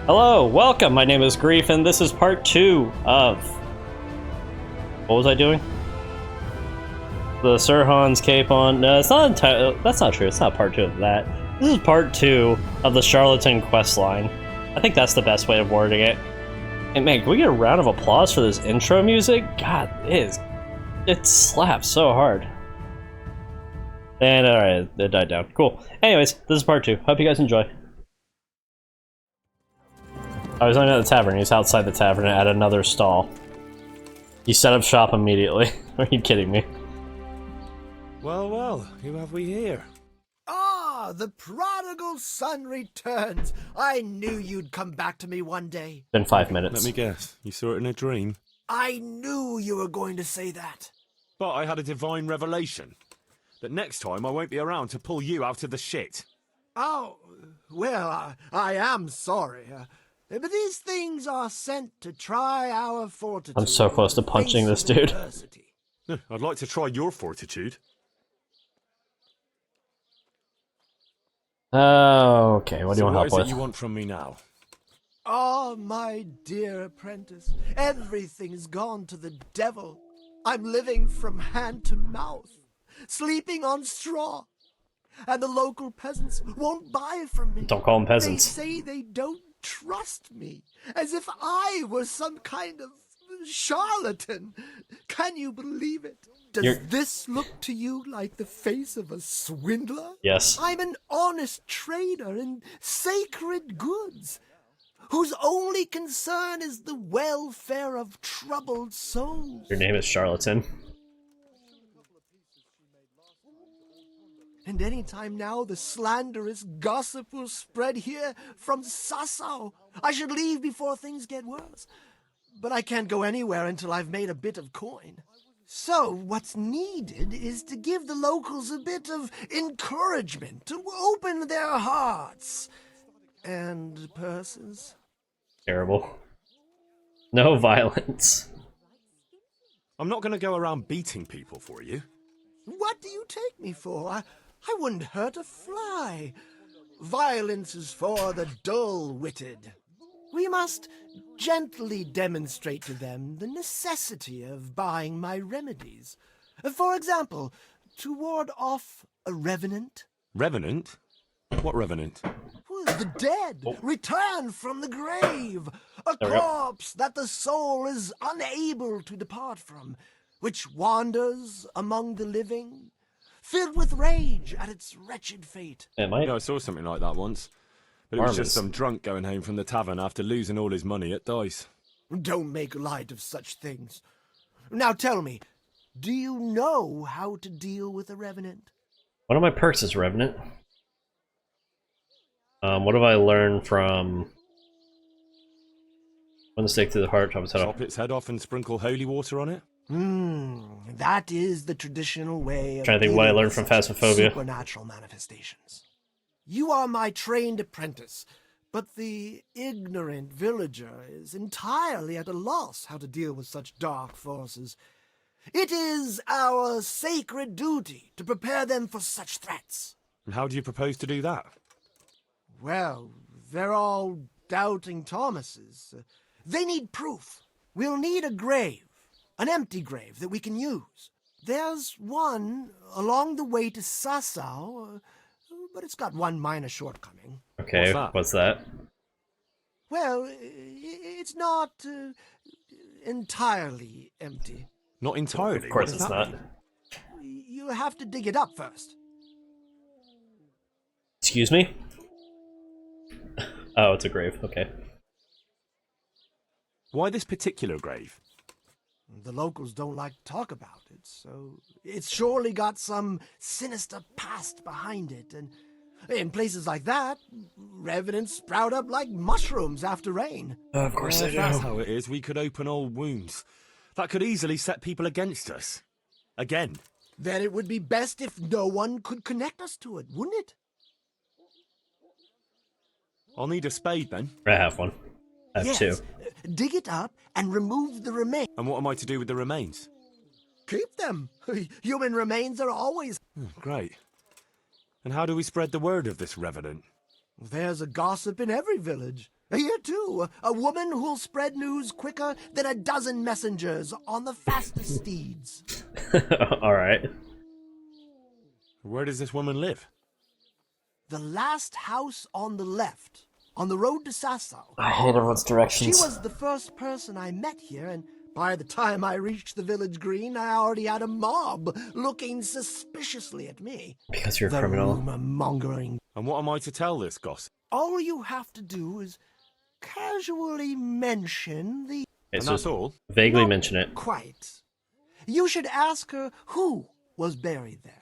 Hello, welcome. My name is Grief, and this is part 2 of... What was I doing? The Sirhan's Capon. No, it's not entirely... That's not true. It's not part 2 of that. This is part 2 of the Charlatan questline. I think that's the best way of wording it. And man, can we get a round of applause for this intro music? God, it slaps so hard. And alright, it died down. Cool. Anyways, this is part 2. Hope you guys enjoy. I was only at the tavern. He's outside the tavern at another stall. He set up shop immediately. Are you kidding me? Well, well, who have we here? Ah, the prodigal son returns. I knew you'd come back to me one day. Been 5 minutes. Let me guess, you saw it in a dream? I knew you were going to say that. But I had a divine revelation. That next time I won't be around to pull you out of the shit. Oh, well, I am sorry. But these things are sent to try our fortitude. I'm so close to punching this dude. Adversity. I'd like to try your fortitude. Okay, what do you want What help is it with? you want from me now? Oh, my dear apprentice, everything's gone to the devil. I'm living from hand to mouth, sleeping on straw, and the local peasants won't buy from me. Don't call them peasants. They say they don't trust me, as if I was some kind of charlatan. Can you believe it? Does this look to you like the face of a swindler? Yes. I'm an honest trader in sacred goods, whose only concern is the welfare of troubled souls. Your name is Charlatan. And any time now the slanderous gossip will spread here from Sasau. I should leave before things get worse. But I can't go anywhere until I've made a bit of coin. So what's needed is to give the locals a bit of encouragement, to open their hearts and purses. Terrible. No violence. I'm not going to go around beating people for you. What do you take me for? I wouldn't hurt a fly. Violence is for the dull-witted. We must gently demonstrate to them the necessity of buying my remedies. For example, to ward off a revenant. Revenant? What revenant? The dead return from the grave. A corpse that the soul is unable to depart from, which wanders among the living, filled with rage at its wretched fate. I saw something like that once. But it was just some drunk going home from the tavern after losing all his money at dice. Don't make light of such things. Now tell me, do you know how to deal with a revenant? One of my perks is Revenant. What have I learned from... One stake to the heart, chop its head off. Chop its head off and sprinkle holy water on it? That is the traditional way of Trying to think what I learned from Phasmophobia. Supernatural manifestations. You are my trained apprentice, but the ignorant villager is entirely at a loss how to deal with such dark forces. It is our sacred duty to prepare them for such threats. And how do you propose to do that? Well, they're all doubting Thomases. They need proof. We'll need a grave, an empty grave that we can use. There's one along the way to Sasau, but it's got one minor shortcoming. Okay, what's that? Well, it's not entirely empty. Not entirely? Of course it's not. You have to dig it up first. Excuse me? Oh, it's a grave, okay. Why this particular grave? The locals don't like to talk about it, so it's surely got some sinister past behind it. And in places like that, revenants sprout up like mushrooms after rain. Of course they If do. that's how it is, we could open old wounds. That could easily set people against us. Again. Then it would be best if no one could connect us to it, wouldn't it? I'll need a spade then. I have one. I have two. Dig it up and remove the remains. And what am I to do with the remains? Keep them. Human remains are always... Great. And how do we spread the word of this revenant? There's a gossip in every village. Here too, a woman who'll spread news quicker than a dozen messengers on the fastest steeds. Alright. Where does this woman live? The last house on the left, on the road to Sasau. I hate everyone's She directions. was the first person I met here, and by the time I reached the village green, I already had a mob looking suspiciously at me. Because you're a The criminal. rumor-mongering. And what am I to tell this gossip? All you have to do is casually mention the... Okay, And so that's all? vaguely Not mention it. Quite. You should ask her who was buried there.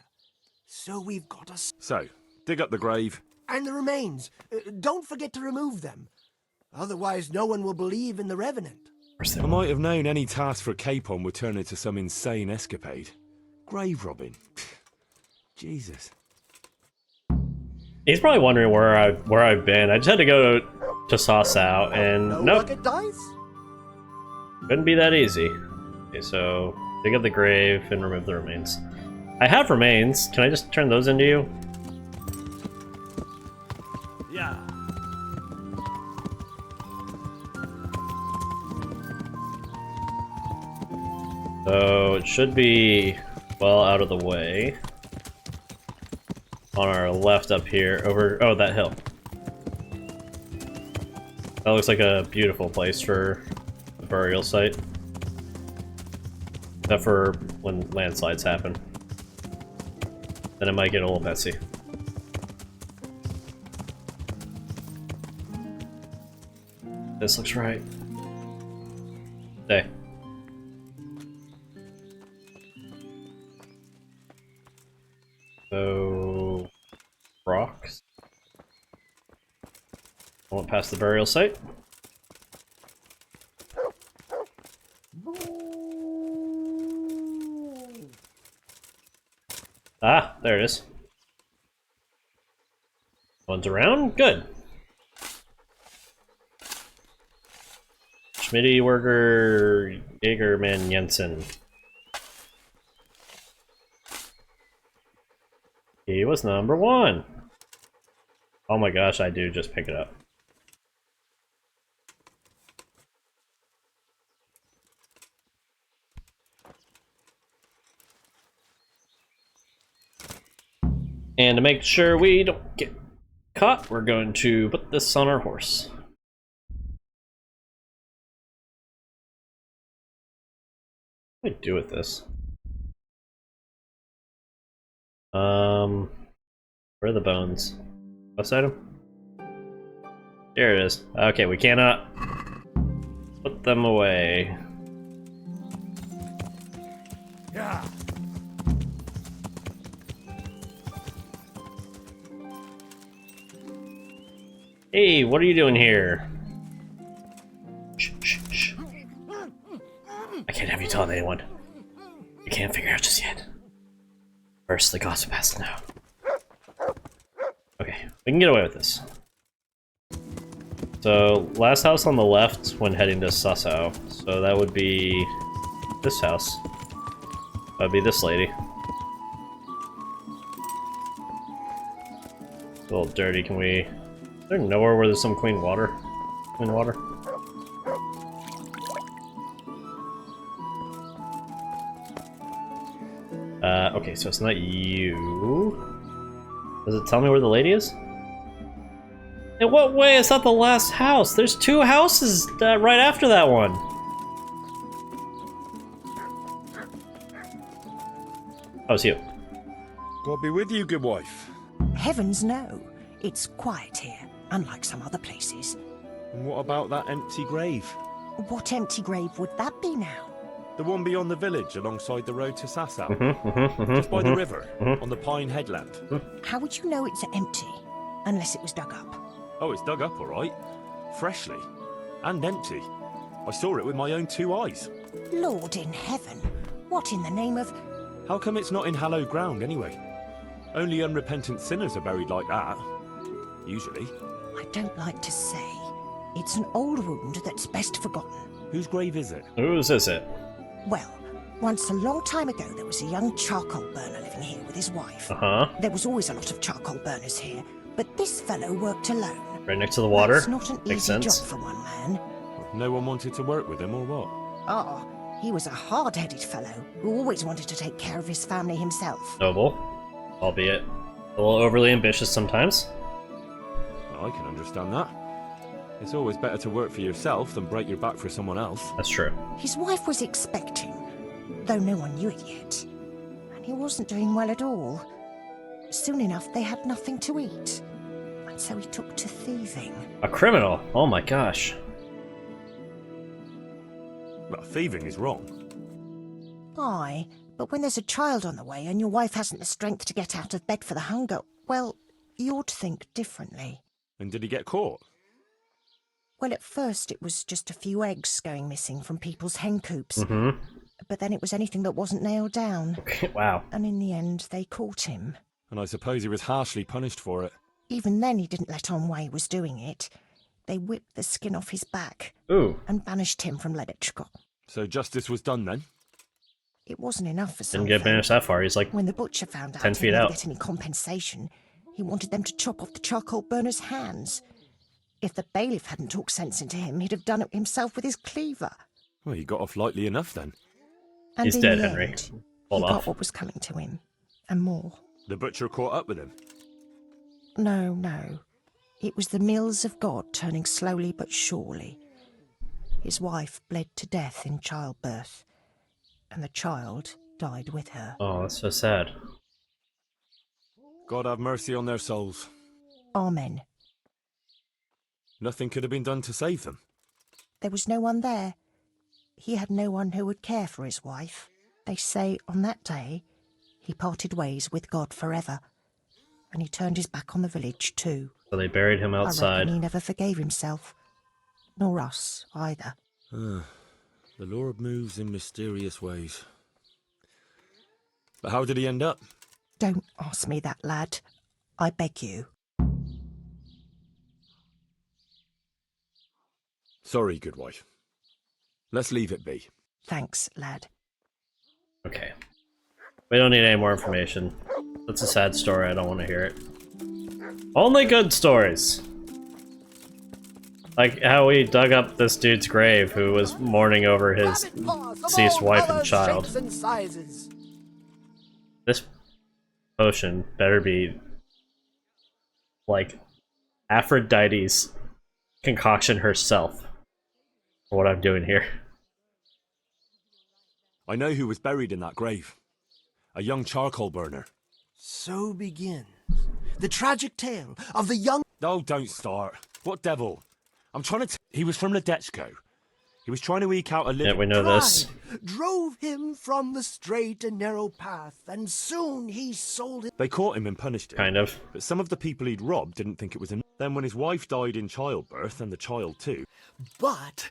So we've got a... So, dig up the grave. And the remains. Don't forget to remove them. Otherwise, no one will believe in the Revenant. I might have known any task for Capon would turn into some insane escapade. Grave robbing. Jesus. He's probably wondering where I've been. I just had to go to Sasau, and No nope, bucket dice? couldn't be that easy. Okay, so dig up the grave and remove the remains. I have remains. Can I just turn those into you? Yeah. So it should be well out of the way. On our left up here, oh, that hill. That looks like a beautiful place for a burial site. Except for when landslides happen. Then it might get a little messy. This looks right. Stay. So... rocks. I went past the burial site. Ah, there it is. One's around? Good. Schmitty Worker Jaegerman Jensen. He was number 1. Oh my gosh, I do just pick it up. And to make sure we don't get caught, we're going to put this on our horse. What do I do with this? Where are the bones? Beside him? Here it is. Okay, we cannot put them away. Yeah. Hey, what are you doing here? Shh, shh, shh. I can't have you tell anyone. You can't figure out just yet. First, the gossip has to know. Okay, we can get away with this. So, last house on the left when heading to Sasau. So that would be this house. That would be this lady. It's a little dirty. Can we... Is there nowhere where there's some clean water? Clean water? Okay, so it's not you. Does it tell me where the lady is? In what way is that the last house? There's 2 houses right after that one. Oh, it's you. God be with you, good wife. Heavens no. It's quiet here, unlike some other places. And what about that empty grave? What empty grave would that be now? The one beyond the village, alongside the road to Sasau. Just by the river, on the Pine Headland. How would you know it's empty? Unless it was dug up. Oh, it's dug up all right. Freshly. And empty. I saw it with my own 2 eyes. Lord in heaven, what in the name of... How come it's not in hallowed ground, anyway? Only unrepentant sinners are buried like that. Usually. I don't like to say. It's an old wound that's best forgotten. Whose grave is it? Whose is it? Well, once a long time ago there was a young charcoal burner living here with his wife. Uh-huh. There was always a lot of charcoal burners here, but this fellow worked alone. Right next to the water. That's not an Makes easy sense. job for one man. No one wanted to work with him, or what? Ah, he was a hard-headed fellow who always wanted to take care of his family himself. Noble, albeit a little overly ambitious sometimes. I can understand that. It's always better to work for yourself than break your back for someone else. That's true. His wife was expecting, though no one knew it yet. And he wasn't doing well at all. Soon enough, they had nothing to eat. And so he took to thieving. A criminal? Oh my gosh. Well, thieving is wrong. Aye, but when there's a child on the way and your wife hasn't the strength to get out of bed for the hunger, well, you ought to think differently. And did he get caught? Well, at first it was just a few eggs going missing from people's hen coops. But then it was anything that wasn't nailed down. Wow. And in the end, they caught him. And I suppose he was harshly punished for it. Even then, he didn't let on why he was doing it. They whipped the skin off his back Ooh. and banished him from Leditchko. So justice was done then? It wasn't enough for some. Didn't get banished that far. He's like When the butcher found out 10 he feet didn't out. get any compensation, he wanted them to chop off the charcoal burner's hands. If the bailiff hadn't talked sense into him, he'd have done it himself with his cleaver. Well, he got off lightly enough then. And He's in dead, the Henry. end, Hold he off. got what was coming to him, and more. The butcher caught up with him. No, no. It was the mills of God turning slowly but surely. His wife bled to death in childbirth, and the child died with her. Oh, that's so sad. God have mercy on their souls. Amen. Nothing could have been done to save them. There was no one there. He had no one who would care for his wife. They say on that day he parted ways with God forever, and he turned his back on the village too. So they buried him I outside. reckon he never forgave himself, nor us either. The Lord moves in mysterious ways. But how did he end up? Don't ask me that, lad. I beg you. Sorry, good wife. Let's leave it be. Thanks, lad. Okay. We don't need any more information. That's a sad story. I don't want to hear it. Only good stories. Like how we dug up this dude's grave who was mourning over his Rabbit paws of deceased all wife and colours, child. shapes, and sizes. This potion better be like Aphrodite's concoction herself. For what I'm doing here. I know who was buried in that grave. A young charcoal burner. So begins the tragic tale of the young... Oh, don't start. What devil? I'm trying to... He was from Ledetchko. He was trying to eke out a living... Yeah, we know this. Pride drove him from the straight and narrow path, and soon he sold it. They caught him and punished him. Kind of. But some of the people he'd robbed didn't think it was enough. Then when his wife died in childbirth, and the child too... But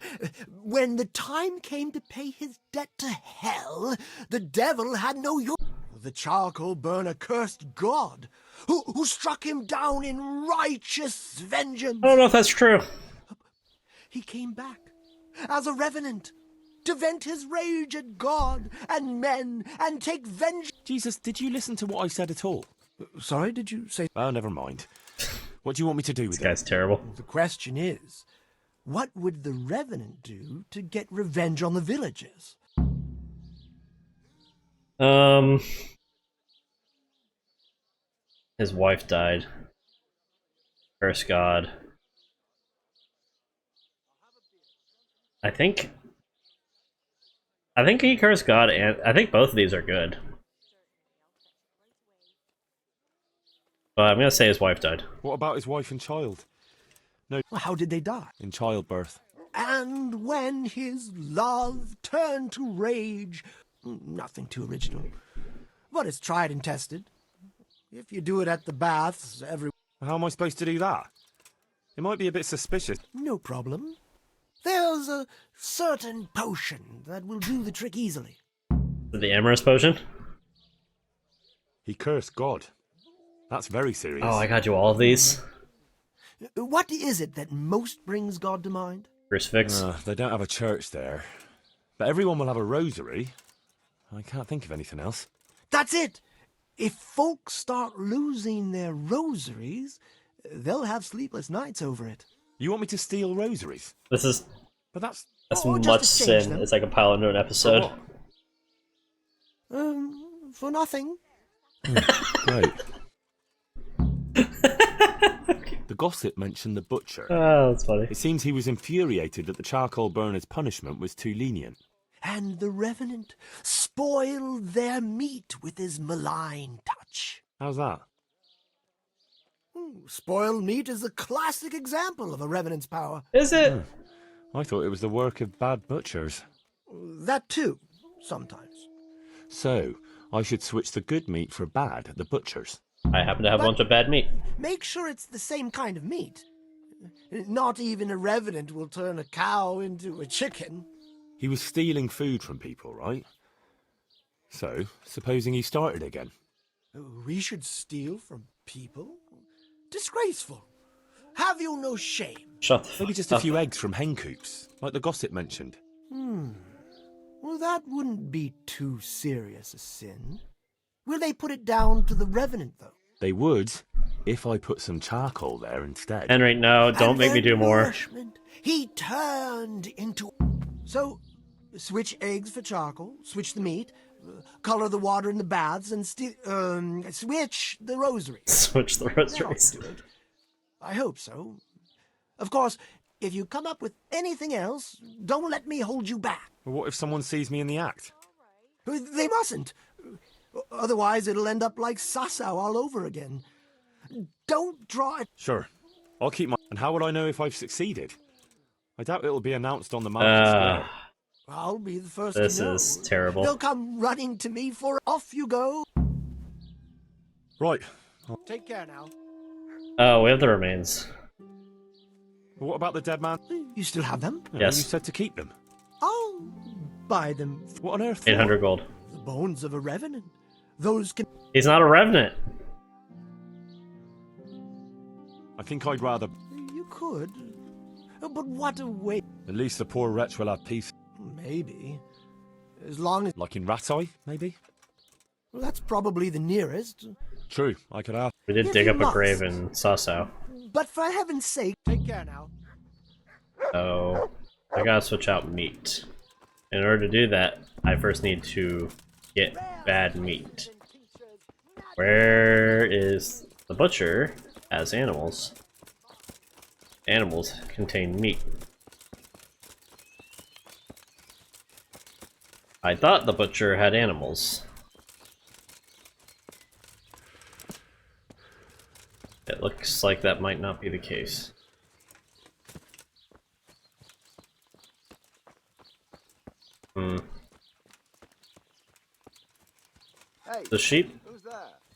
when the time came to pay his debt to hell, the devil had no use. The charcoal burner cursed God, who struck him down in righteous vengeance. I don't know if that's true. He came back as a revenant to vent his rage at God and men and take vengeance. Jesus, did you listen to what I said at all? Sorry, did you say? Oh, never mind. What do you want me to do with This it? guy's terrible. The question is, what would the revenant do to get revenge on the villagers? His wife died. Curse God. I think he cursed God, and I think both of these are good. But I'm gonna say his wife died. What about his wife and child? Well, how did they die? In childbirth. And when his love turned to rage, nothing too original, but it's tried and tested. If you do it at the baths, How am I supposed to do that? It might be a bit suspicious. no problem. There's a certain potion that will do the trick easily. The Amorous Potion? He cursed God. That's very serious. Oh, I got you all of these. What is it that most brings God to mind? Crucifix. They don't have a church there. But everyone will have a rosary. I can't think of anything else. That's it! If folks start losing their rosaries, They'll have sleepless nights over it. You want me to steal rosaries? This is But that's... as Or just much exchange sin them. as I can pile into an For episode. what? For nothing. Great. The gossip mentioned the butcher. Oh, that's funny. It seems he was infuriated that the charcoal burner's punishment was too lenient. And the Revenant spoiled their meat with his malign touch. How's that? Spoiled meat is a classic example of a Revenant's power. Is it? I thought it was the work of bad butchers. That too, sometimes. So, I should switch the good meat for bad at the butcher's. I happen to have a But- bunch of bad meat. Make sure it's the same kind of meat. Not even a Revenant will turn a cow into a chicken. He was stealing food from people, right? So, supposing he started again. We should steal from people? Disgraceful. Have you no shame? Shut the fuck Maybe just a up. few eggs from hen coops, like the gossip mentioned. Well, that wouldn't be too serious a sin. Will they put it down to the Revenant, though? They would, if I put some charcoal there instead. Henry, no, don't And make me their do more. nourishment He turned into... So, switch eggs for charcoal, switch the meat, color the water in the baths, and switch the rosary. Switch the That'll rosaries. do it. I hope so. Of course, if you come up with anything else, don't let me hold you back. Well, what if someone sees me in the act? They mustn't. Otherwise, it'll end up like Sasau all over again. Don't draw it. Sure. I'll keep my... And how would I know if I've succeeded? I doubt it'll be announced on the market square. I'll be the first This to know. is terrible. They'll come running to me for off you go. Right. Take care now. Oh, we have the remains. What about the dead man? You still have them? No, Yes. You said to keep them. I'll buy them. What on earth for? 800 gold. The bones of a Revenant. Those can... He's not a revenant. I think I'd rather... You could. But what a way. At least the poor wretch will have peace. Maybe. As long as... Like in Ratai, maybe? Well, that's probably the nearest. True, I could ask. We did If dig you up a must. grave in Sasau. But for heaven's sake, take care now. So, I gotta switch out meat. In order to do that, I first need to get bad meat. Where is the butcher as animals? Animals contain meat. I thought the butcher had animals. It looks like that might not be the case. The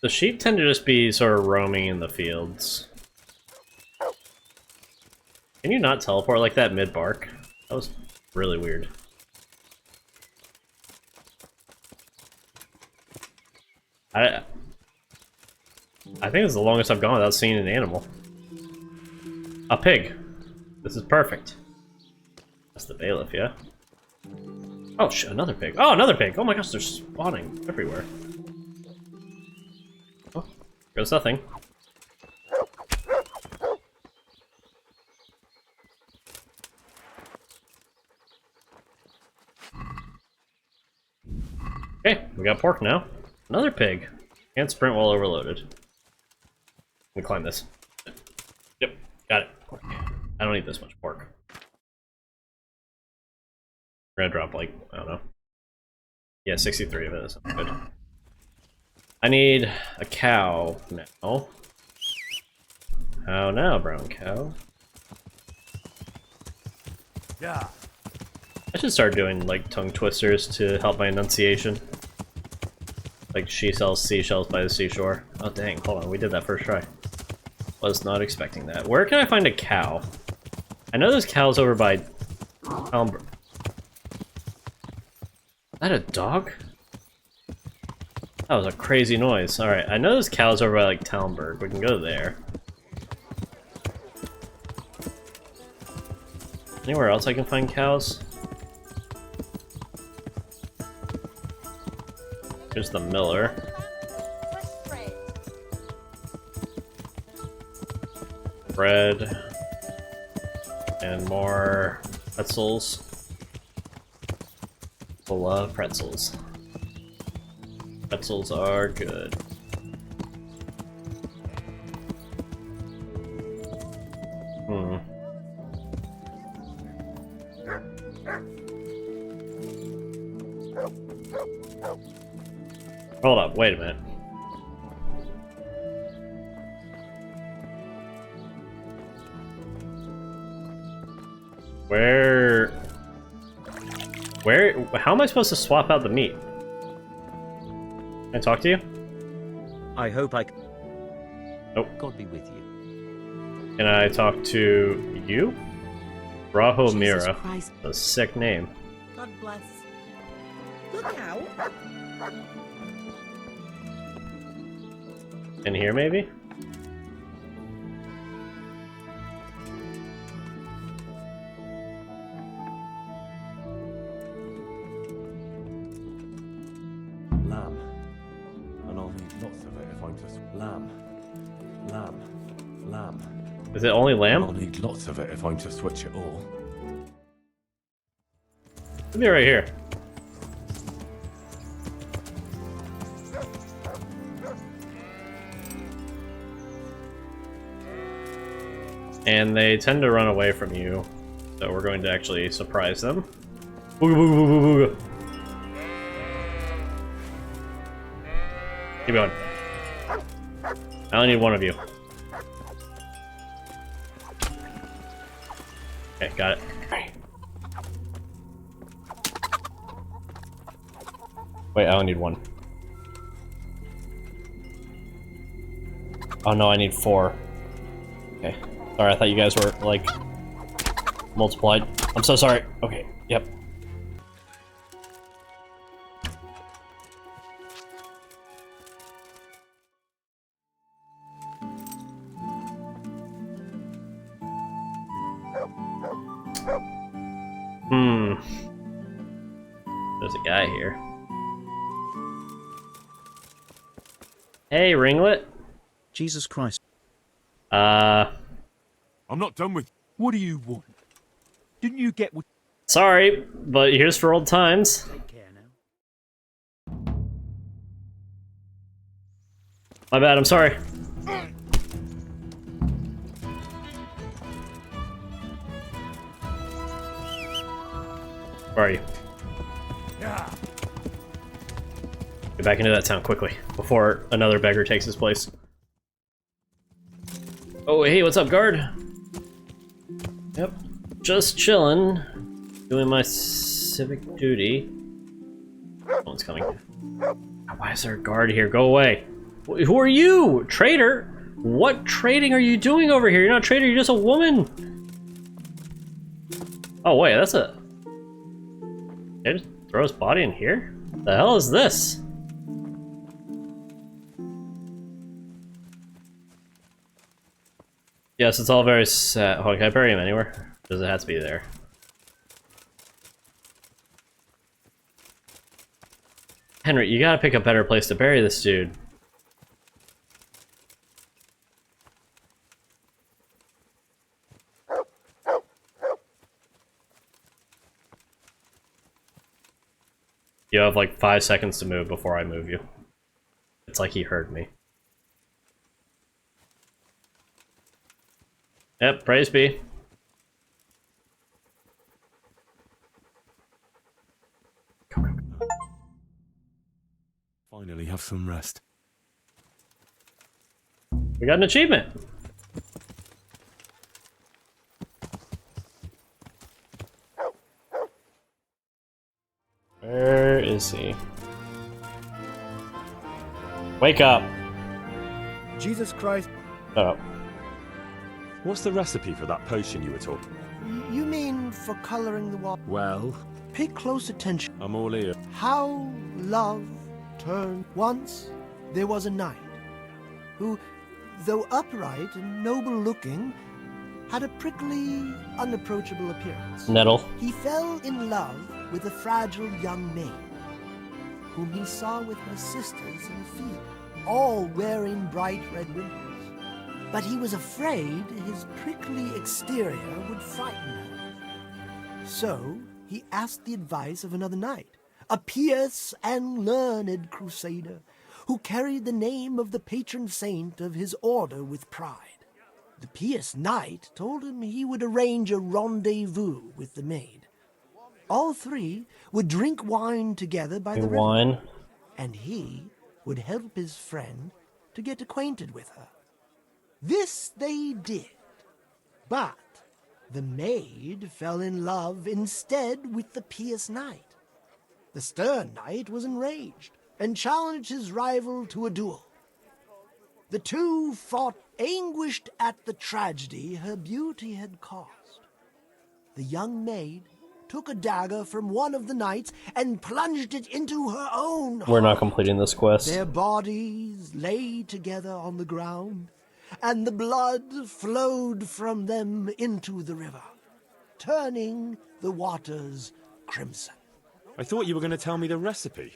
sheep tend to just be sort of roaming in the fields. Can you not teleport like that mid-bark? That was really weird. I think it's the longest I've gone without seeing an animal. A pig. This is perfect. That's the bailiff, yeah? Oh, shit, another pig. Oh, another pig! Oh my gosh, they're spawning everywhere. Oh, goes nothing. Okay, we got pork now. Another pig. Can't sprint while overloaded. Let me climb this. Yep, got it. I don't need this much pork. We're gonna drop like, I don't know. Yeah, 63 of it is good. I need a cow now. How now, brown cow? Yeah. I should start doing like tongue twisters to help my enunciation. Like she sells seashells by the seashore. Oh dang, hold on, we did that first try. Was not expecting that. Where can I find a cow? I know there's cows over by Is that a dog? That was a crazy noise. Alright, I know there's cows over by like Talmberg. We can go there. Anywhere else I can find cows? Here's the miller. Bread. And more pretzels. I love pretzels. Pretzels are good. Hold up, wait a minute. How am I supposed to swap out the meat? Can I talk to you? I hope I... Nope. God be with you. Can I talk to you? Raho Jesus Mira. Christ. A sick name. God bless. Look out! In here, maybe? Lamb. And I'll need lots of it if I'm just... Lamb. Lamb. Lamb. Is it only I'll lamb? need lots of it if I'm to switch it all. It'll be right here. And they tend to run away from you, so we're going to actually surprise them. Booga booga booga booga. Keep going. I only need one of you. Okay, got it. Wait, I only need one. Oh no, I need 4. Okay. Sorry, I thought you guys were, like, multiplied. I'm so sorry. Okay, yep. There's a guy here. Hey, Ringlet. Jesus Christ. I'm not done with... What do you want? Didn't you get what... Sorry, but here's for old times. Take care now. My bad, I'm sorry. Where are you? Get back into that town quickly, before another beggar takes his place. Oh, hey, what's up, guard? Yep, just chillin', doing my civic duty. Someone's coming. Why is there a guard here? Go away. Who are you? Traitor? What trading are you doing over here? You're not a traitor, you're just a woman. Oh, wait, that's a... They just throw his body in here? The hell is this? Yes, it's all very sad. Oh, can I bury him anywhere? Does it have to be there? Henry, you gotta pick a better place to bury this dude. You have like 5 seconds to move before I move you. It's like he heard me. Yep, praise be. Finally have some rest. We got an achievement. Where is he? Wake up. Jesus Christ. Shut up. What's the recipe for that potion you were talking? You mean for coloring the wall? Well, Pay close attention. I'm all ear. How love turned. Once there was a knight who, though upright and noble looking, had a prickly, unapproachable appearance. Nettle. He fell in love with a fragile young maid, whom he saw with her sisters in the field, all wearing bright red wimples. but he was afraid his prickly exterior would frighten her. So he asked the advice of another knight, a pious and learned crusader, who carried the name of the patron saint of his order with pride. The pious knight told him he would arrange a rendezvous with the maid. All three would drink wine together by the river, Wine. and he would help his friend to get acquainted with her. This they did, but the maid fell in love instead with the pious knight. The stern knight was enraged and challenged his rival to a duel. The two fought, anguished at the tragedy her beauty had caused. The young maid took a dagger from one of the knights and plunged it into her own heart. We're not completing this quest. Their bodies lay together on the ground, and the blood flowed from them into the river, turning the waters crimson. I thought you were going to tell me the recipe.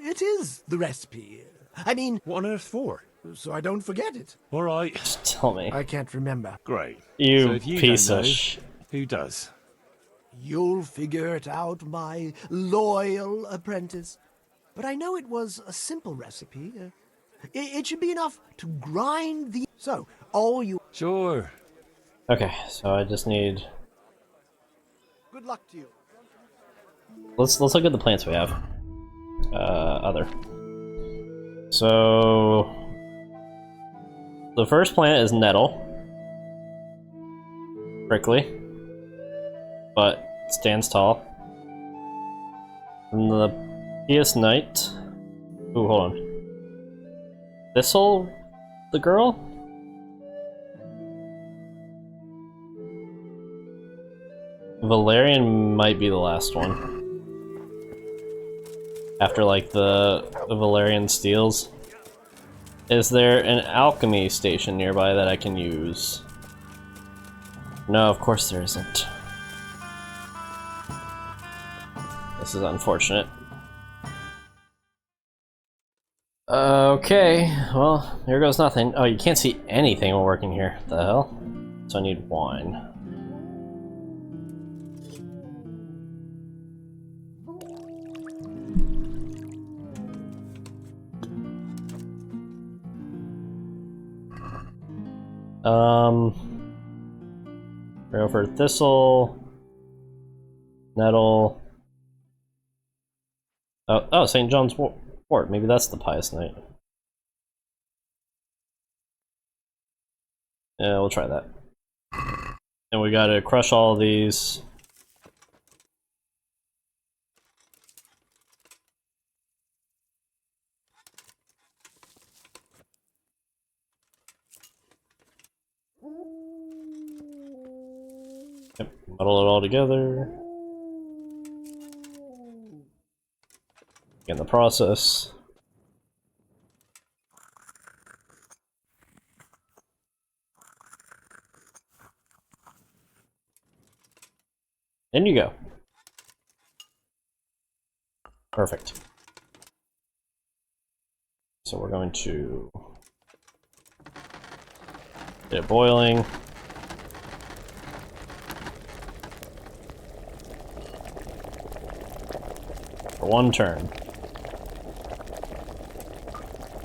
It is the recipe. I mean, What on earth for? so I don't forget it. All right. Just tell me. I can't remember. Great. You so if you piece don't of know, sh... who does? You'll figure it out, my loyal apprentice. But I know it was a simple recipe. It should be enough to grind the... So, all you... Sure. Okay, so I just need... Good luck to you. Let's look at the plants we have. Other. So... The first plant is nettle. Prickly. But stands tall. And the pious knight... Ooh, hold on. Thistle? The girl? Valerian might be the last one. After, like, the Valerian steals. Is there an alchemy station nearby that I can use? No, of course there isn't. This is unfortunate. Okay, well, here goes nothing. Oh, you can't see anything while working here. What the hell? So I need wine. We're over thistle, nettle. Oh, St. John's Wort. Maybe that's the pious knight. Yeah, we'll try that. And we gotta crush all these. Yep, muddle it all together. In the process. In you go. Perfect. So we're going to get it boiling. For one turn.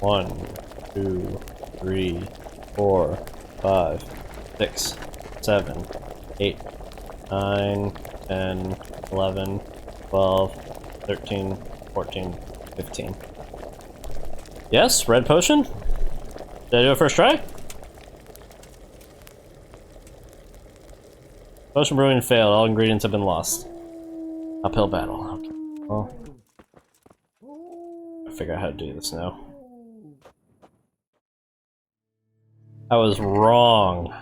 1, 2, 3, 4, 5, 6, 7, 8, 9, 10, 11, 12, 13, 14, 15. Yes, red potion? Did I do it first try? Potion brewing failed. All ingredients have been lost. Uphill battle. Okay. Well, I figure out how to do this now. I was wrong.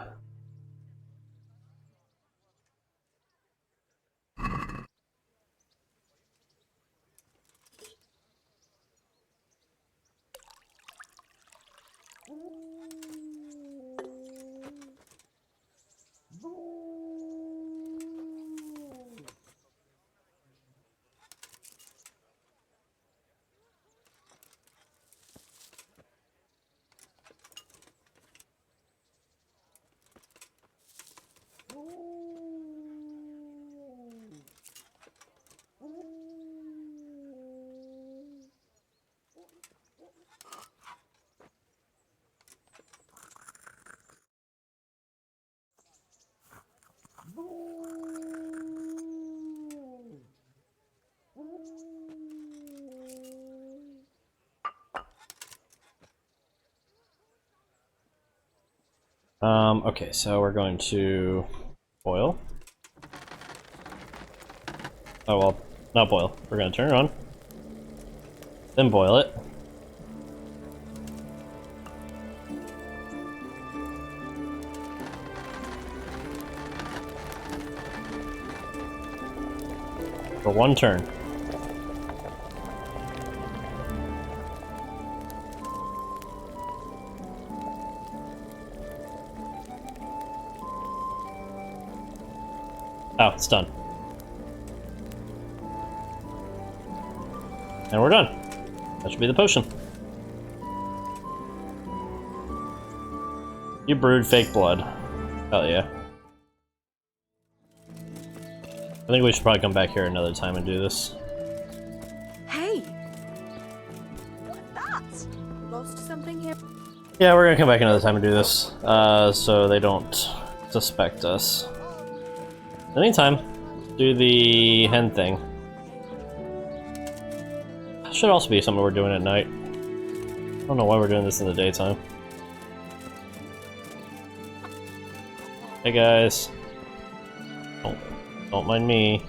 Okay, so we're going to boil. Oh well, not boil. We're gonna turn it on. Then boil it. For one turn. Oh, it's done. And we're done. That should be the potion. You brewed fake blood. Hell yeah. I think we should probably come back here another time and do this. Hey! What's that? Lost something here? Yeah, we're gonna come back another time and do this, so they don't suspect us. In the meantime, do the hen thing. Should also be something we're doing at night. I don't know why we're doing this in the daytime. Hey guys. Don't mind me.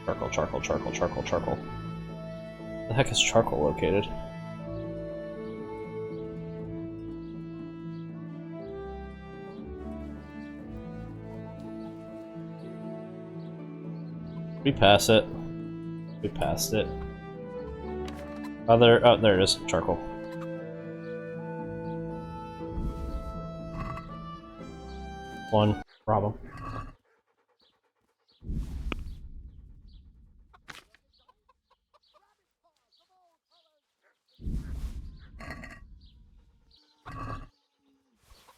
Charcoal, charcoal, charcoal, charcoal, charcoal. Where the heck is charcoal located? We pass it. We passed it. Oh, there it is. Charcoal. One problem.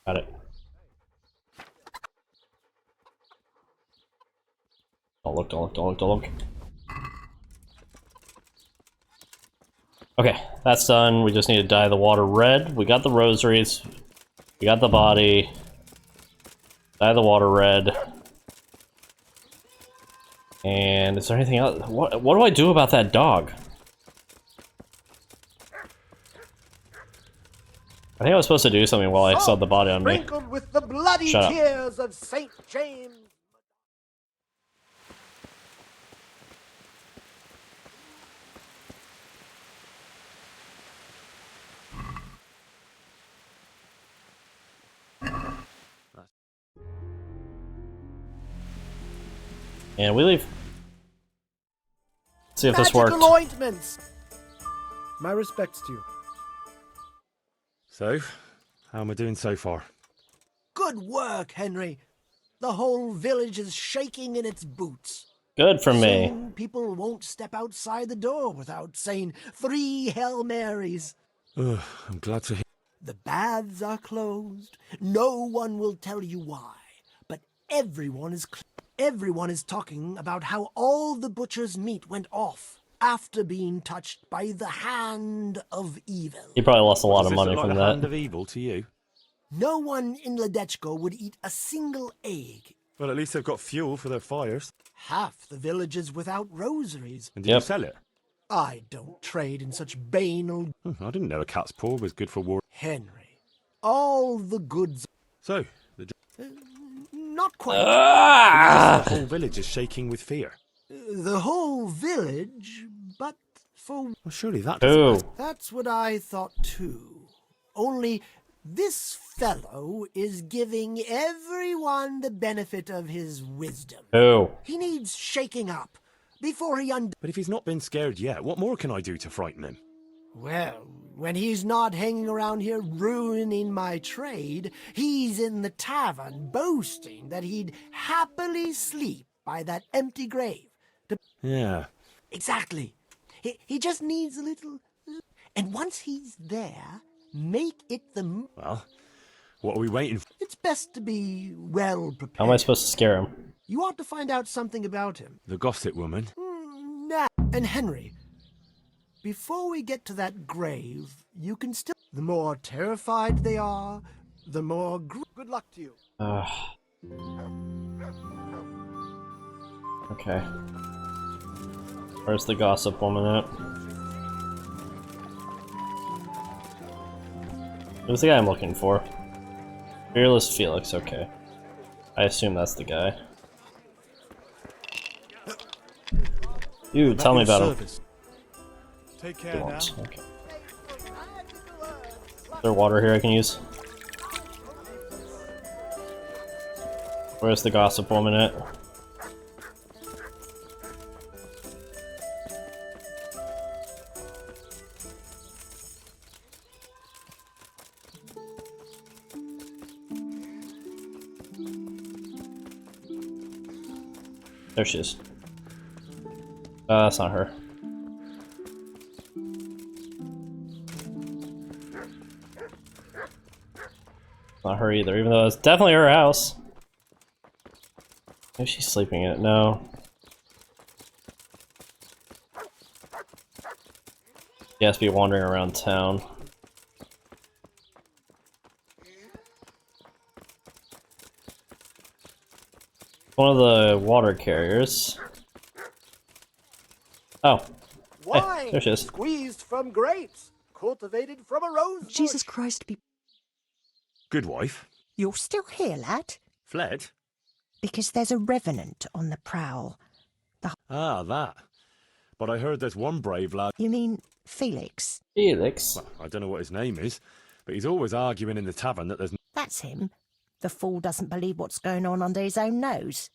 Got it. Don't look, don't look, don't look, don't look. Okay, that's done. We just need to dye the water red. We got the rosaries. We got the body. Dye the water red. And is there anything else? What do I do about that dog? I think I was supposed to do something while I saw the body on me. Sprinkled with the bloody Shut up. tears of Saint James. And we leave. See if this Magical worked. ointments. My respects to you. So, how am I doing so far? Good work, Henry. The whole village is shaking in its boots. Good for me. Soon people won't step outside the door without saying 3 Hail Marys. Ugh, I'm glad to hear. The baths are closed. No one will tell you why. But everyone is talking about how all the butcher's meat went off after being touched by the hand of evil. He probably lost a lot Does of this money look like from the hand that. of evil to you? No one in Ledechko would eat a single egg. Well, at least they've got fuel for their fires. Half the village is without rosaries. And did you Yep. sell it? I don't trade in such banal... I didn't know a cat's paw was good for war. Henry, all the goods... So, Not quite. the whole village is shaking with fear. The whole village, but for... Well, surely that Ooh. That's what I thought too. Only this fellow is giving everyone the benefit of his wisdom. Ooh. He needs shaking up before he But if he's not been scared yet, what more can I do to frighten him? Well, when he's not hanging around here ruining my trade, he's in the tavern boasting that he'd happily sleep by that empty grave. Yeah. Exactly. He just needs a little... And once he's there, make it the... Well, what are we waiting for? It's best to be well prepared. How am I supposed to scare him? You ought to find out something about him. The gossip woman? Nah. And Henry, before we get to that grave, you can still... The more terrified they are, the more... Good luck to you. Okay. Where's the gossip woman at? Who's the guy I'm looking for? Fearless Felix, okay. I assume that's the guy. You, tell me about him. Take He care now. wants, okay. Is there water here I can use? Where's the gossip woman at? There she is. That's not her. Not her either, even though it's definitely her house. Maybe she's sleeping in it. No. She has to be wandering around town. One of the water carriers. Oh. Hey, there she is. Squeezed from grapes, cultivated from a rose bush. Jesus Christ, be... Good wife. You're still here, lad? Fled? Because there's a revenant on the prowl. Ah, that. But I heard there's one brave lad. You mean Felix? Felix. Well, I don't know what his name is, but he's always arguing in the tavern that there's... That's him. The fool doesn't believe what's going on under his own nose.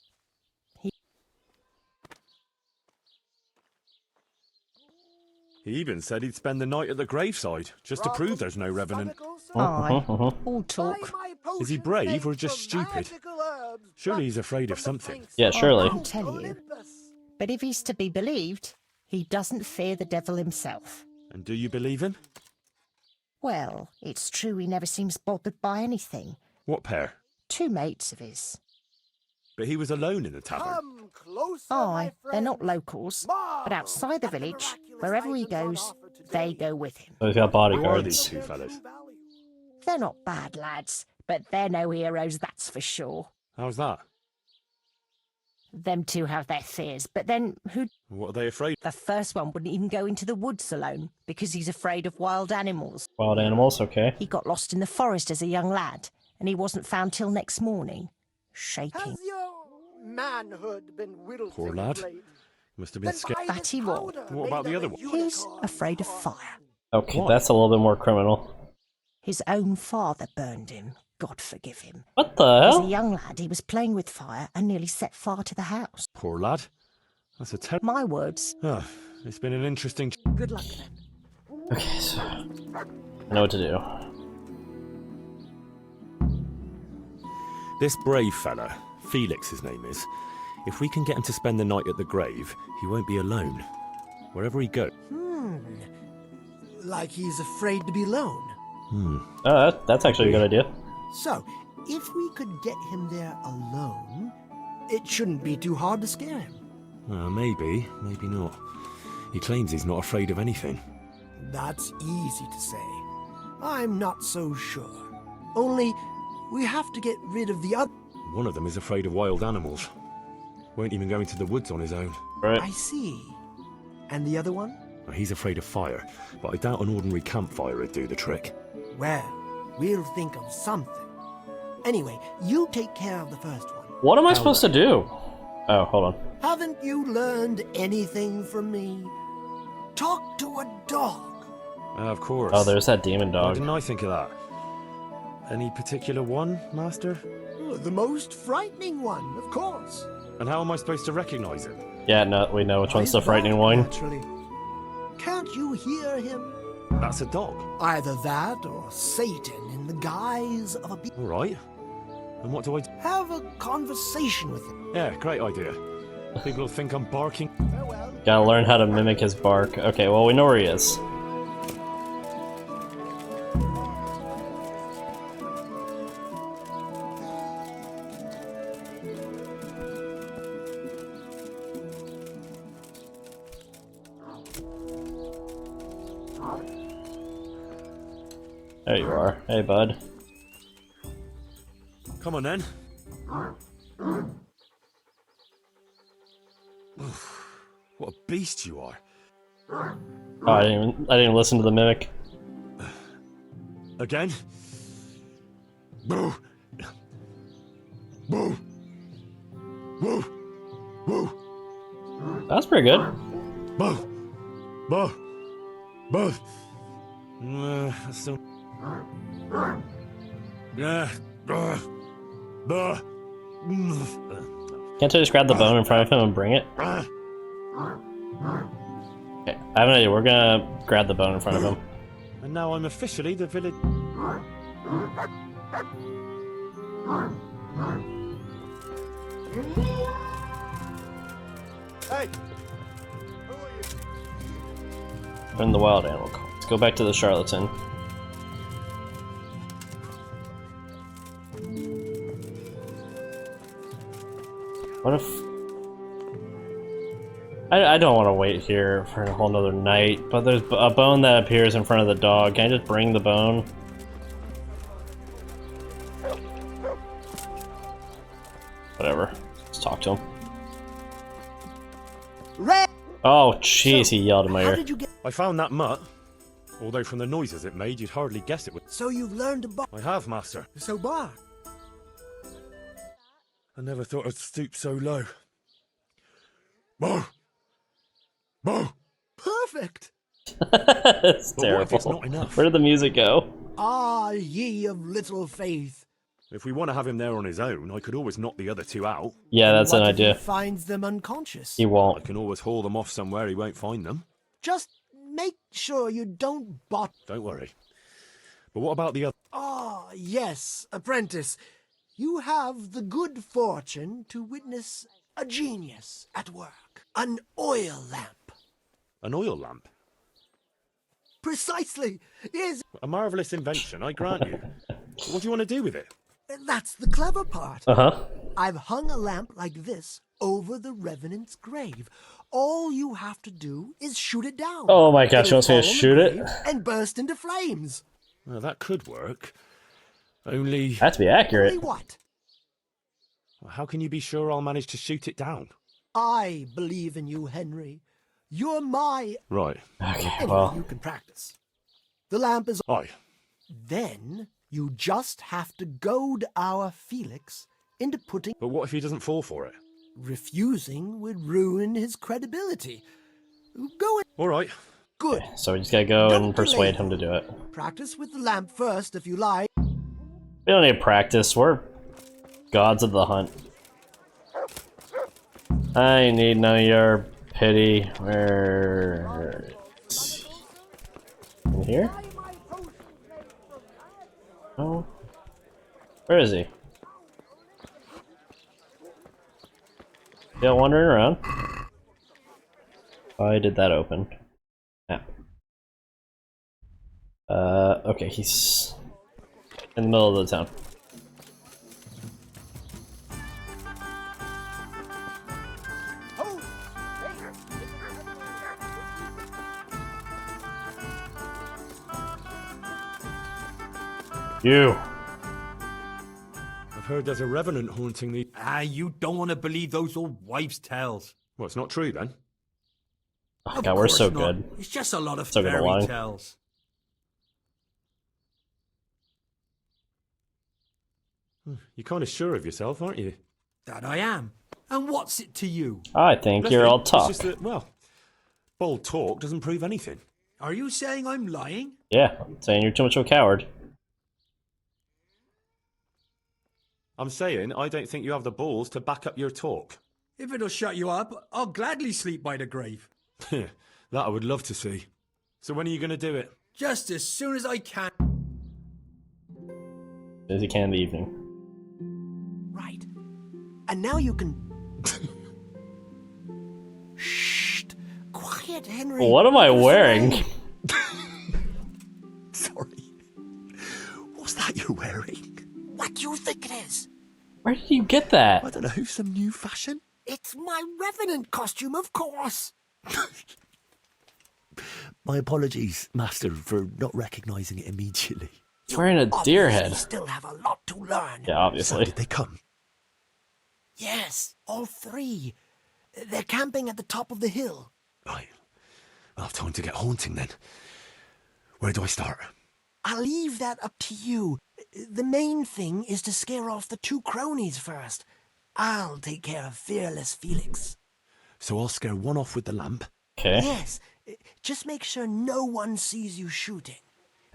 He even said he'd spend the night at the graveside, just to prove there's no revenant. Aye, all talk. Is he brave or just stupid? Surely he's afraid of something. Yeah, surely. I'll tell you. But if he's to be believed, he doesn't fear the devil himself. And do you believe him? Well, it's true he never seems bothered by anything. What pair? 2 mates of his. But he was alone in the tavern. Come closer, Aye, my they're not friends. locals, but outside the village, wherever he goes, they go with him. So he's got Who are these bodyguards. 2 fellas? They're not bad lads, but they're no heroes, that's for sure. How's that? Them 2 have their fears, but then who... What are they afraid? The first one wouldn't even go into the woods alone, because he's afraid of wild animals. Wild animals, okay. He got lost in the forest as a young lad, and he wasn't found till next morning. Shaking. Has your manhood been wilted? Poor lad. of late? Must have been Then scared. buy That this he will. powder What made about the of other a one? He's unicorn. afraid of fire. Okay, Why? that's a little bit more criminal. His own father burned him. God forgive him. What the As a hell? young lad, he was playing with fire and nearly set fire to the house. Poor lad. That's a terrible... My words. Oh, it's been an interesting... Good luck then. Okay, so I know what to do. This brave fella, Felix his name is, if we can get him to spend the night at the grave, he won't be alone. Wherever he goes. Like he's afraid to be alone. Oh, that's actually a good idea. So, if we could get him there alone, it shouldn't be too hard to scare him. Maybe, maybe not. He claims he's not afraid of anything. That's easy to say. I'm not so sure. Only, we have to get rid of the other. One of them is afraid of wild animals. Won't even go into the woods on his own. Right. I see. And the other one? He's afraid of fire, but I doubt an ordinary campfire would do the trick. Well, we'll think of something. Anyway, you take care of the first one. What am I supposed to do? Oh, hold on. Haven't you learned anything from me? Talk to a dog. Of course. Oh, there's that demon Why dog. didn't I think of that? Any particular one, Master? The most frightening one, of course. And how am I supposed to recognize him? Yeah, no, we know which one's the His frightening bark, one. Naturally. Can't you hear him? That's a dog. Either that or Satan in the guise of a beast. All right. And what do I do? Have a conversation with him. Yeah, great idea. People will think I'm barking. Farewell. Gotta learn how to mimic his bark. Okay, well, we know where he is. There you are. Hey, bud. Come on then. What a beast you are. Oh, I didn't even listen to the mimic. Again? Boo! Boo! Woo! Woo! That's pretty good. Boo! Boo! Boo! That's so... Yeah. Can't I just grab the bone in front of him and bring it? Okay, I have an idea. We're gonna grab the bone in front of him. And now I'm officially the village... Hey! Who are you? In the wild animal call. Let's go back to the Charlatan. What if... I don't want to wait here for a whole nother night, but there's a bone that appears in front of the dog. Can I just bring the bone? Whatever. Let's talk to him. Red! Oh, jeez, he yelled in my How ear. did you get... I found that mutt. Although from the noises it made, you'd hardly guess it would. So you've learned to bark. I have, master. So bark. I never thought I'd stoop so low. Boo! Boo! Perfect. It's But what if it's terrible. not enough? Where did the music go? Ah, ye of little faith. If we want to have him there on his own, I could always knock the other two out. Yeah, that's an What if idea. he finds them unconscious? He I won't. can always haul them off somewhere he won't find them. Just make sure you don't bot. Don't worry. But what about the other? Ah, yes, apprentice. You have the good fortune to witness a genius at work. An oil lamp. An oil lamp? Precisely. Is A marvellous invention, I grant you. But what do you want to do with it? That's the clever part. Uh-huh. I've hung a lamp like this over the Revenant's grave. All you have to do is shoot it down. Oh my gosh, you It'll want me to fall on the shoot it? grave and burst into flames. Well, that could work. Only... Has to be accurate. Only what? How can you be sure I'll manage to shoot it down? I believe in you, Henry. You're my... Right. Okay, Anyway, well, you can practice. The lamp is... Aye. Then you just have to goad our Felix into putting... But what if he doesn't fall for it? Refusing would ruin his credibility. Go in. All right. Good. so we just gotta go Don't and persuade delay. him to do it. Practice with the lamp first, if you like. We don't need practice. We're gods of the hunt. I ain't need none of your pity. Where... In here? Oh. Where is he? Still wandering around. Why did that open? Yeah. Okay, he's in the middle of the town. You. I've heard there's a revenant haunting the... Ah, you don't want to believe those old wives' tales. Well, it's not true then. Oh Of god, we're course so not. good. It's just a lot of So good at fairy lying. tales. You're kind of sure of yourself, aren't you? That I am. And what's it to you? I think you're all Nothing. talk. It's just that, well, bold talk doesn't prove anything. Are you saying I'm lying? Yeah, saying you're too much of a coward. I'm saying I don't think you have the balls to back up your talk. If it'll shut you up, I'll gladly sleep by the grave. That I would love to see. So when are you going to do it? Just as soon as I can. As he can in the evening. Right. And now you can... Shh. Quiet, Henry. What am I wearing? Sorry. What's that you're wearing? What do you think it is? Where did you get that? I don't know, some new fashion? It's my Revenant costume, of course. My apologies, Master, for not recognising it immediately. He's wearing a deer head. You still have a lot to learn. Yeah, So obviously. did they come? Yes, all three. They're camping at the top of the hill. Right. I'll have time to get haunting then. Where do I start? I'll leave that up to you. The main thing is to scare off the 2 cronies first. I'll take care of fearless Felix. So I'll scare one off with the lamp, Okay. Yes, just make sure no one sees you shooting.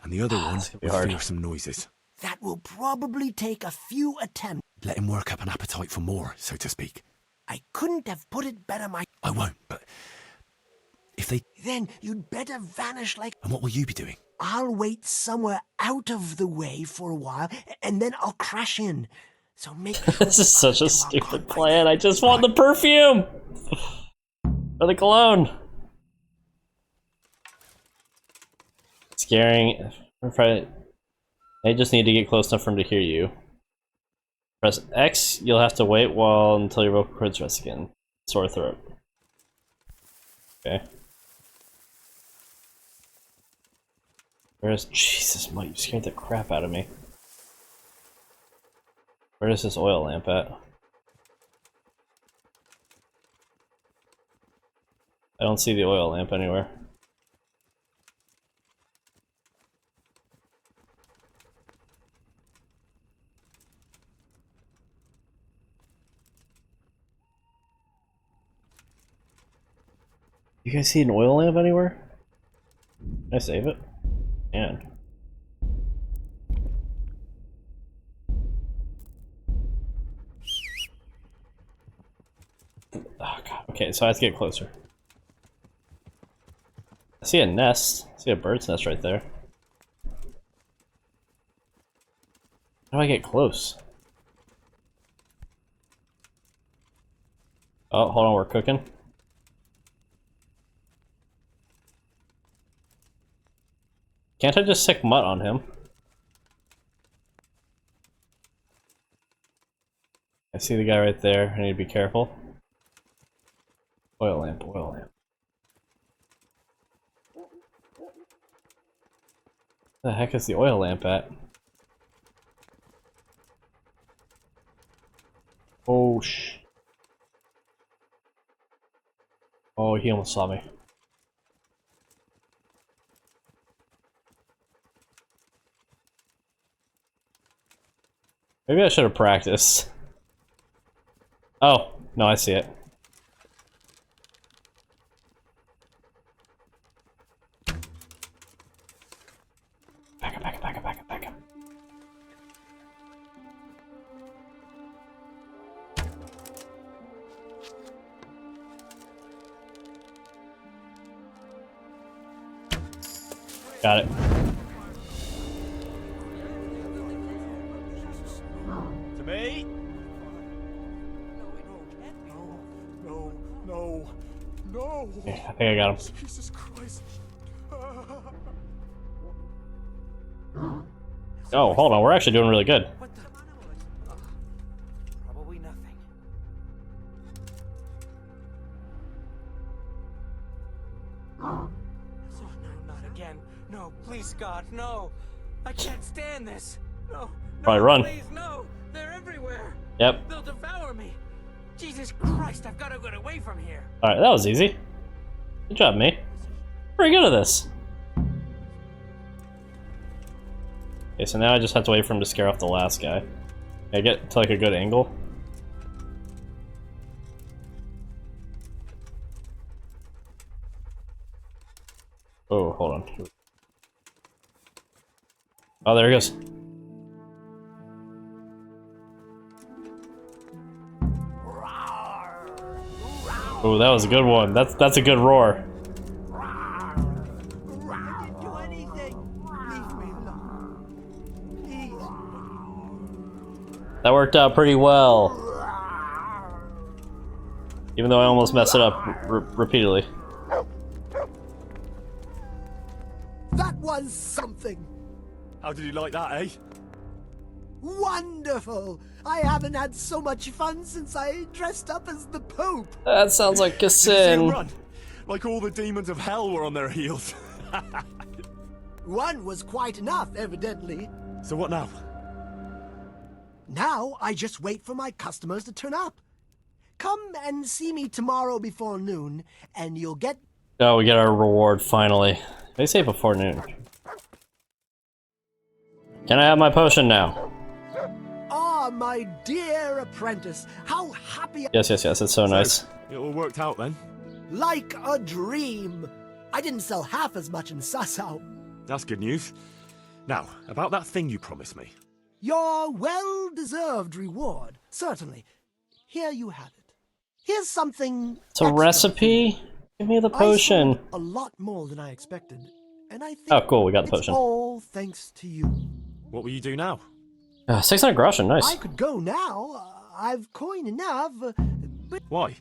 and the other one gonna be with hard. fearsome noises. That will probably take a few attempts. Let him work up an appetite for more, so to speak. I couldn't have put it better, I won't, but if they... Then you'd better vanish like... And what will you be doing? I'll wait somewhere out of the way for a while, and then I'll crash in. So make sure This is such a I'm stupid caught by plan. I just want the perfume! Or the cologne. Scaring. I just need to get close enough for him to hear you. Press X, you'll have to wait until your vocal cords rest again. Sore throat. Okay. Where's... Jesus, Mike, you scared the crap out of me. Where is this oil lamp at? I don't see the oil lamp anywhere. You guys see an oil lamp anywhere? Can I save it? Man. Oh god. Okay, so I have to get closer. I see a nest. I see a bird's nest right there. How do I get close? Oh, hold on, we're cooking. Can't I just sick mutt on him? I see the guy right there. I need to be careful. Oil lamp, oil lamp. Where the heck is the oil lamp at? Oh, oh, he almost saw me. Maybe I should have practiced. Oh, no, I see it. Back up, back up, back up, back up, back up. Got it. To me? No. Okay, I think I got him. Jesus Christ. Oh, hold on, we're actually doing really good. What the? Probably nothing. Oh, no, not again. No, please, God, no. I can't stand this. No. Probably no, run. Please, no. They're everywhere. Yep. They'll devour me. Jesus Christ, I've got to get away from here. Alright, that was easy. Good job, me. Pretty good at this. Okay, so now I just have to wait for him to scare off the last guy. Can I get to like a good angle? Oh, hold on. Oh, there he goes. Oh, that was a good one. That's a good roar. I didn't do anything. Leave me alone. Please. That worked out pretty well. Even though I almost messed it up repeatedly. That was something. How did you like that, eh? Wonderful. I haven't had so much fun since I dressed up as the Pope. That sounds like a Did you see him sin. run? Like all the demons of hell were on their heels. One was quite enough, evidently. So what now? Now I just wait for my customers to turn up. Come and see me tomorrow before noon, and you'll get... Oh, we get our reward finally. They say before noon. Can I have my potion now? Ah, my dear apprentice, how happy Yes, yes, yes. It's so nice. It all worked out then? Like a dream. I didn't sell half as much in Sasau. That's good news. Now, about that thing you promised me. Your well-deserved reward, certainly. Here you have it. Here's something. It's a recipe? Give me the potion. I sold a lot more than I expected, and I think Oh, cool. We got the it's potion. all thanks to you. What will you do now? 600 groschen. Nice. I could go now. I've coin enough, but Why?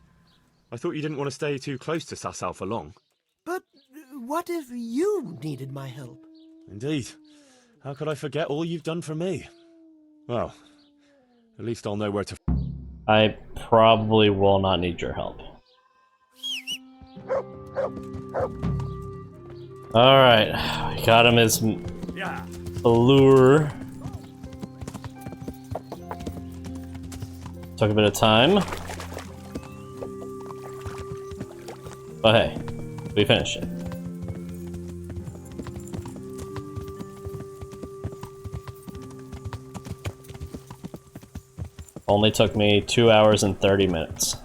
I thought you didn't want to stay too close to Sasau for long. what if you needed my help? Indeed. How could I forget all you've done for me? Well, at least I'll know where to... I probably will not need your help. Alright. We got him his allure. Took a bit of time. But hey, we finished it. Only took me 2 hours and 30 minutes.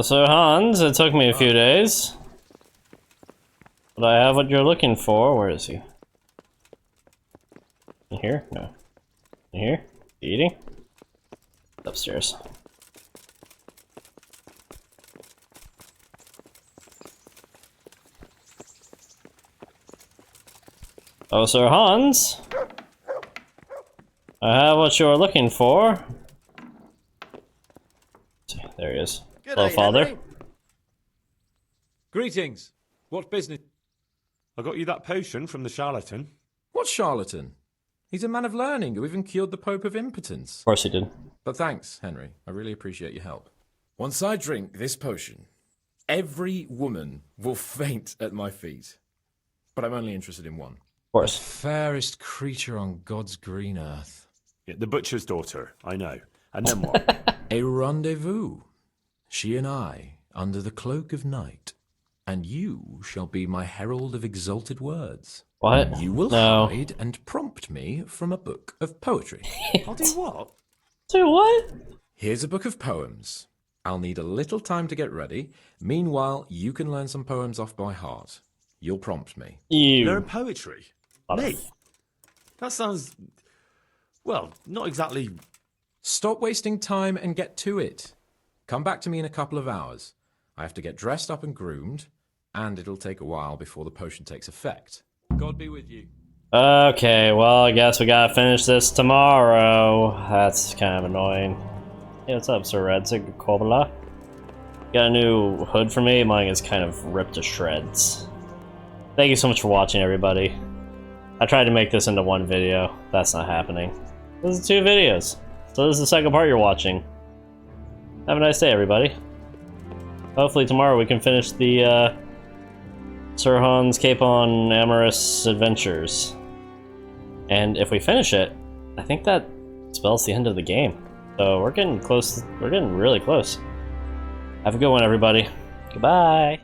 So Hans, it took me a few days. But I have what you're looking for. Where is he? In here? No. In here? Eating? Upstairs. Oh, Sir Hans. I have what you're looking for. There he is. Hello, Father. Henry. Greetings. What business? I got you that potion from the Charlatan. What charlatan? He's a man of learning who even cured the Pope of impotence. Of course he did. But thanks, Henry. I really appreciate your help. Once I drink this potion, every woman will faint at my feet. But I'm only interested in one. Of course. The fairest creature on God's green earth. Yeah, the butcher's daughter, I know. And then what? A rendezvous. She and I, under the cloak of night. And you shall be my herald of exalted words. What? You will hide and prompt me from a book of poetry. I'll do what? Do what? Here's a book of poems. I'll need a little time to get ready. Meanwhile, you can learn some poems off by heart. You'll prompt me. You. Learn poetry? Me? That sounds... well, not exactly... Stop wasting time and get to it. Come back to me in a couple of hours. I have to get dressed up and groomed, and it'll take a while before the potion takes effect. God be with you. Okay, well, I guess we gotta finish this tomorrow. That's kind of annoying. Hey, what's up, Sir Redzig Kobala? Got a new hood for me? Mine is kind of ripped to shreds. Thank you so much for watching, everybody. I tried to make this into one video. That's not happening. This is 2 videos. So this is the second part you're watching. Have a nice day, everybody. Hopefully tomorrow we can finish the Sir Hans Capon Amorous Adventures. And if we finish it, I think that spells the end of the game. So we're getting close. We're getting really close. Have a good one, everybody. Goodbye.